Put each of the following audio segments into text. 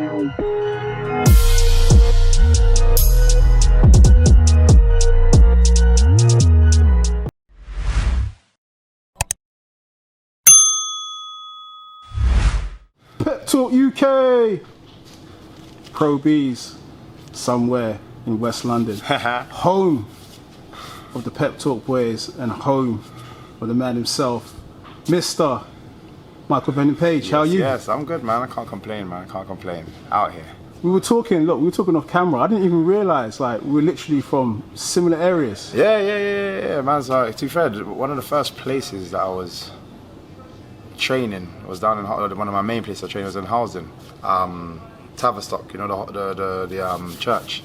Pep Talk UK! Pro B's somewhere in West London. Home of the Pep Talk boys and home of the man himself, Mr. Michael Venom Page. How are you? Yes, I'm good, man. I can't complain, man. I can't complain. Out here. We were talking off camera. I didn't even realise, like, we're literally from similar areas. Yeah, man. So, to be fair, one of the first places that I was training was down in one of my main places I trained was in Housden, Tavistock, you know, the church.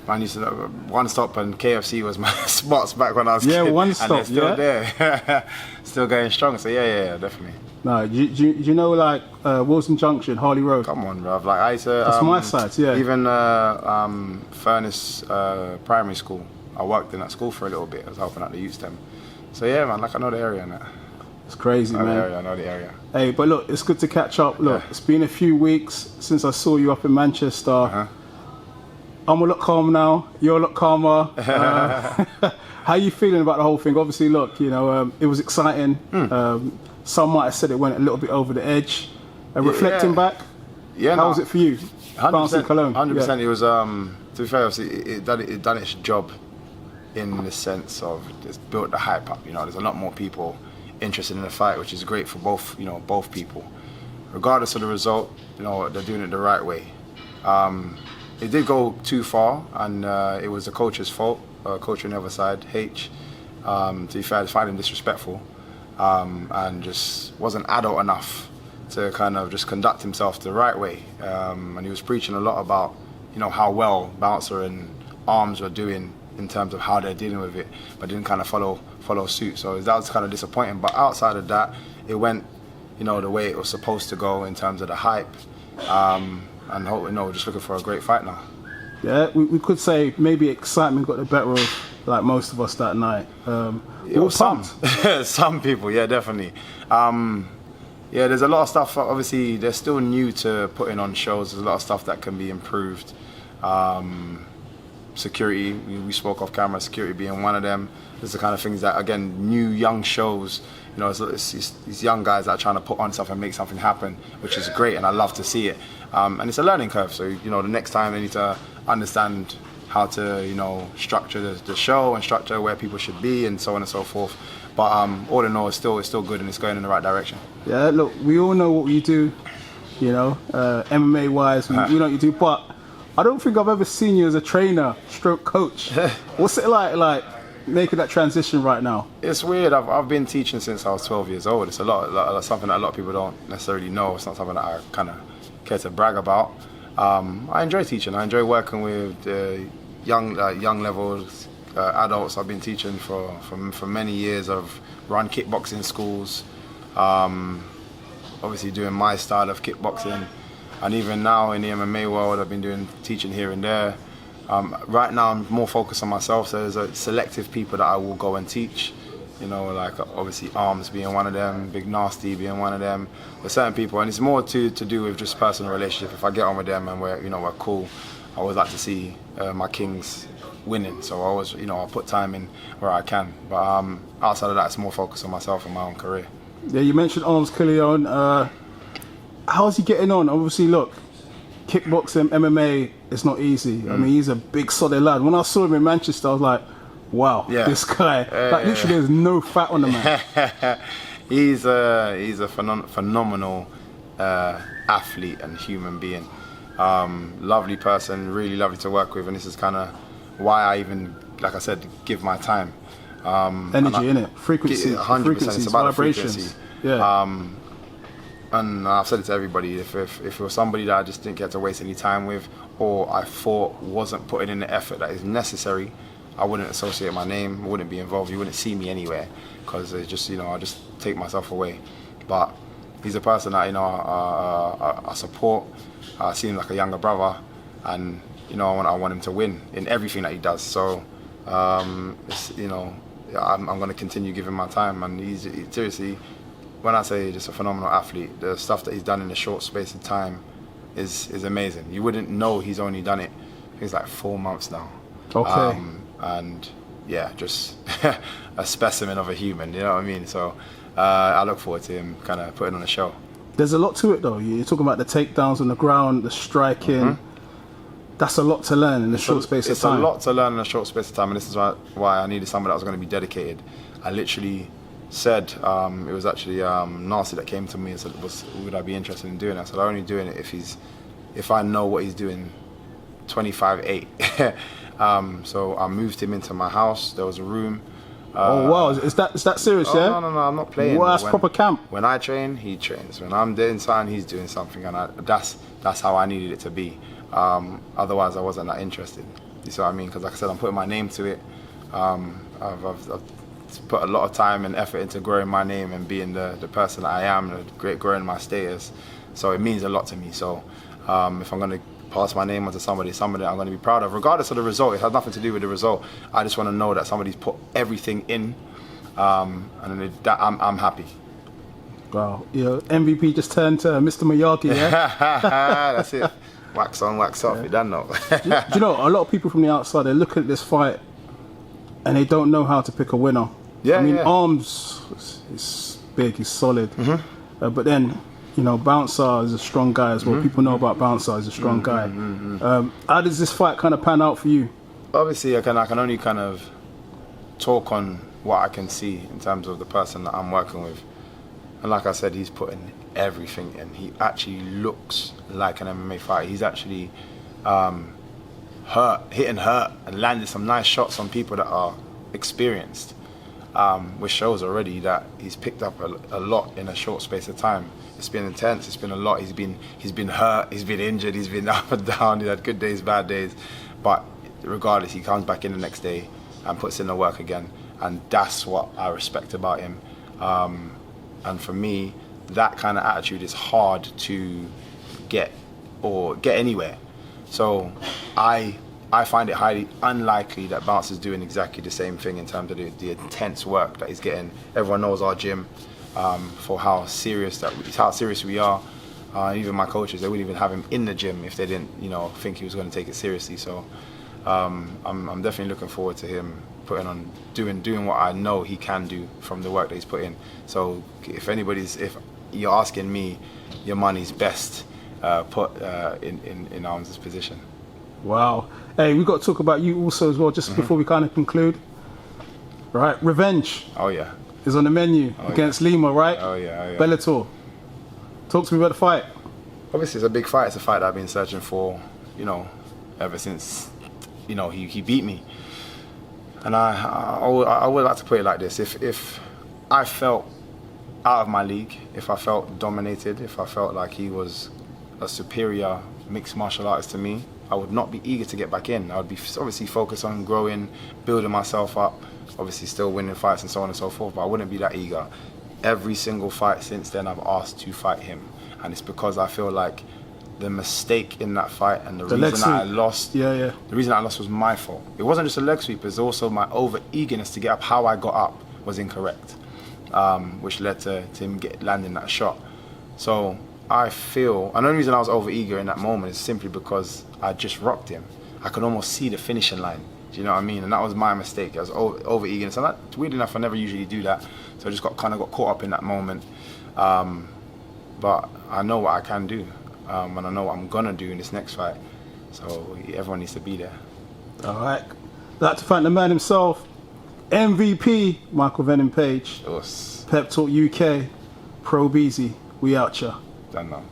Man used to One Stop and KFC was my spots back when I was kid. One Stop, and they're still there, still going strong. So yeah, definitely. No, do you know, like, Wilson Junction, Harley Road? Come on, bruv. Like, I used to, that's my side, yeah. Even Furnace Primary School. I worked in that school for a little bit. I was helping out the youth STEM. So yeah, man, like, I know the area and that. It's crazy, man. I know the area. Hey, but look, it's good to catch up. Look, It's been a few weeks since I saw you up in Manchester. I'm a lot calmer now. You're a lot calmer. How are you feeling about the whole thing? Obviously, look, you know, it was exciting. Some might have said it went a little bit over the edge. Reflecting back, how was it for you? 100%. Cologne. 100%. It was, to be fair, obviously, it done its job in the sense of it's built the hype up. You know, there's a lot more people interested in the fight, which is great for both people. Regardless of the result, you know, they're doing it the right way. It did go too far, and it was the coach's fault. Coach on the other side, H. To be fair, I find him disrespectful, and just wasn't adult enough to kind of just conduct himself the right way. And he was preaching a lot about, you know, how well Bouncer and Armz were doing in terms of how they're dealing with it, but didn't kind of follow suit. So that was kind of disappointing. But outside of that, it went, you know, the way it was supposed to go in terms of the hype. And hope, you know, just looking for a great fight now. Yeah, we could say maybe excitement got the better of, like, most of us that night. Some people, yeah, definitely. Yeah, there's a lot of stuff. Obviously, they're still new to putting on shows. There's a lot of stuff that can be improved. Security, we spoke off camera, security being one of them. There's the kind of things that, again, new young shows, you know, it's these young guys that are trying to put on stuff and make something happen, which is great, and I love to see it. And it's a learning curve, so, you know, the next time they need to understand how to, you know, structure the show and structure where people should be and so on and so forth. But all in all, it's still good, and it's going in the right direction. Yeah, look, we all know what you do, you know, MMA wise, we know what you do, but I don't think I've ever seen you as a trainer, stroke coach. What's it like making that transition right now? It's weird. I've been teaching since I was 12 years old. It's something that a lot of people don't necessarily know. It's not something that I kind of care to brag about. I enjoy teaching. I enjoy working with young levels, adults. I've been teaching for many years. I've run kickboxing schools, obviously doing my style of kickboxing. And even now in the MMA world, I've been teaching here and there. Right now, I'm more focused on myself, so there's a selective people that I will go and teach. You know, like obviously Armz being one of them, Big Nasty being one of them. There's certain people, and it's more to do with just personal relationship. If I get on with them and we're cool, I always like to see my kings winning. So I always, you know, I'll put time in where I can. But outside of that, it's more focused on myself and my own career. Yeah, you mentioned Armz Korleone. How's he getting on? Obviously, look, kickboxing, MMA, it's not easy. I mean, he's a big, solid lad. When I saw him in Manchester, I was like, wow, this guy. Like, literally, there's no fat on the man. He's a phenomenal athlete and human being. Lovely person, really lovely to work with, and this is kind of why I even, like I said, give my time. Energy, innit? Frequency. 100%. It's about vibrations. The frequency. Yeah. And I've said it to everybody, if it was somebody that I just didn't get to waste any time with, or I thought wasn't putting in the effort that is necessary, I wouldn't associate my name, wouldn't be involved, you wouldn't see me anywhere, because it's just, you know, I just take myself away. But he's a person that, you know, I support. I see him like a younger brother, and, you know, I want him to win in everything that he does. So, it's, you know, I'm going to continue giving my time, and he's seriously, when I say just a phenomenal athlete, the stuff that he's done in a short space of time is amazing. You wouldn't know he's only done it. It's like 4 months now. Okay. And yeah, just a specimen of a human. You know what I mean? So I look forward to him kind of putting on a show. There's a lot to it though. You're talking about the takedowns on the ground, the striking. That's a lot to learn in a short space of time. It's a lot to learn in a short space of time, and this is why I needed someone that was going to be dedicated. I literally said, it was actually Narcy that came to me and said, would I be interested in doing it? I said, I'm only doing it if I know what he's doing 25/8. So I moved him into my house. There was a room. Oh wow, is that serious? Oh, yeah? No, I'm not playing. Well, that's proper camp. When I train, he trains. When I'm doing something, he's doing something, and that's how I needed it to be. Otherwise, I wasn't that interested. You see what I mean? Because like I said, I'm putting my name to it. I've put a lot of time and effort into growing my name and being the person that I am, growing my status. So it means a lot to me. So if I'm going to pass my name on to somebody that I'm going to be proud of, regardless of the result. It has nothing to do with the result. I just want to know that somebody's put everything in, and that I'm happy. Wow, MVP just turned to Mr. Miyagi, yeah? That's it. Wax on, wax off. You don't know. do you know, a lot of people from the outside, they look at this fight and they don't know how to pick a winner. Yeah, I mean, yeah. Armz is big, he's solid. But then, Bouncer is a strong guy as well. People know about Bouncer as a strong guy. How does this fight kind of pan out for you? Obviously, I can only kind of talk on what I can see in terms of the person that I'm working with. And like I said, he's putting everything in. He actually looks like an MMA fighter. He's actually hitting hurt and landed some nice shots on people that are experienced, which shows already that he's picked up a lot in a short space of time. It's been intense. It's been a lot. He's been hurt. He's been injured. He's been up and down. He had good days, bad days, but regardless, he comes back in the next day and puts in the work again, and that's what I respect about him. And for me, that kind of attitude is hard to get anywhere. So I find it highly unlikely that Bounce is doing exactly the same thing in terms of the intense work that he's getting. Everyone knows our gym for how serious we are. Even my coaches, they wouldn't even have him in the gym if they didn't, think he was going to take it seriously. So I'm definitely looking forward to him putting on, doing what I know he can do from the work that he's put in. So if you're asking me, your money's best put in Armz's position. Wow. Hey, we've got to talk about you also as well, just before we kind of conclude. Right, revenge. Oh yeah. Is on the menu against Lima, right? Oh yeah. Bellator. Talk to me about the fight. Obviously, it's a big fight. It's a fight that I've been searching for, ever since, he beat me. And I would like to put it like this: if I felt out of my league, if I felt dominated, if I felt like he was a superior mixed martial artist to me, I would not be eager to get back in. I would be obviously focused on growing, building myself up, obviously still winning fights and so on and so forth, but I wouldn't be that eager. Every single fight since then, I've asked to fight him, and it's because I feel like the mistake in that fight and the reason that I lost, the reason I lost was my fault. It wasn't just a leg sweep, it's also my over eagerness to get up. How I got up was incorrect, which led to him landing that shot. So I feel, and the only reason I was over eager in that moment is simply because I just rocked him. I could almost see the finishing line. Do you know what I mean? And that was my mistake. I was over eagerness. And weird enough, I never usually do that. So I just got caught up in that moment. But I know what I can do. And I know what I'm gonna do in this next fight. So everyone needs to be there. All right. I'd like to thank the man himself, MVP Michael Venom Page, Us. Pep Talk UK, Pro Beezy. We out, ya. Done now.